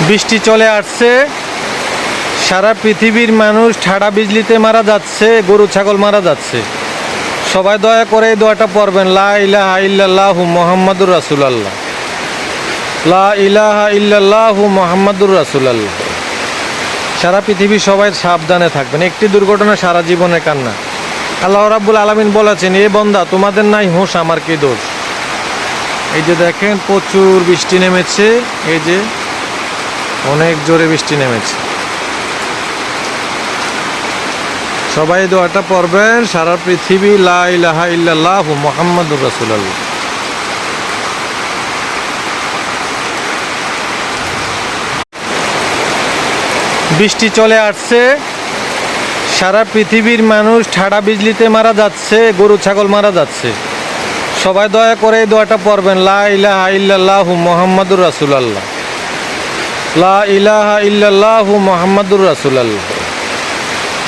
বৃষ্টি চলে আসছে, সারা পৃথিবীর মানুষ ঠাডা বিজলিতে মারা যাচ্ছে, গরু ছাগল মারা যাচ্ছে। সবাই দয়া করে এই দোয়াটা পড়বেন, লা ইলাহা ইল্লাল্লাহু মুহাম্মাদুর রাসূলুল্লাহ, লা ইলাহা ইল্লাল্লাহু মুহাম্মাদুর রাসূলুল্লাহ। সারা পৃথিবী সবাই সাবধানে থাকবেন। একটি দুর্ঘটনা সারা জীবনের কান্না। আল্লাহ রাব্বুল আলামিন বলেছেন, এ বান্দা তোমাদের নাই হুঁশ, আমার কি দোষ। এই যে দেখেন প্রচুর বৃষ্টি নেমেছে, এই যে অনেক জোরে বৃষ্টি নেমেছে। সবাই দোয়াটা পড়বেন, সারা পৃথিবী লা ইলাহা ইল্লাল্লাহু মুহাম্মাদুর রাসূলুল্লাহ। বৃষ্টি চলে আসছে, সারা পৃথিবীর মানুষ ঠাডা বিজলিতে মারা যাচ্ছে, গরু ছাগল মারা যাচ্ছে। সবাই দয়া করে এই দোয়াটা পড়বেন, লা ইলাহা ইল্লাল্লাহু মুহাম্মাদুর রাসূলুল্লাহ, লা ইলাহা ইল্লাল্লাহু মুহাম্মাদুর রাসূলুল্লাহ।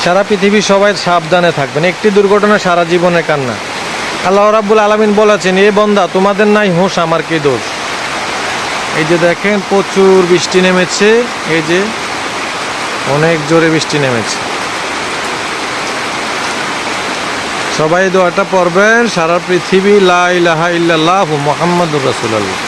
সারা পৃথিবী সবাই সাবধানে থাকবেন। একটি দুর্ঘটনা সারা জীবনের কান্না। আল্লাহ রাব্বুল আলামিন বলেছেন, এ বান্দা তোমাদের নাই হুঁশ, আমার কি দোষ। এই যে দেখেন প্রচুর বৃষ্টি নেমেছে, এই যে অনেক জোরে বৃষ্টি নেমেছে। সবাই দোয়াটা পড়বেন, সারা পৃথিবী লা ইলাহা ইল্লাল্লাহু মুহাম্মাদুর রাসূলুল্লাহ।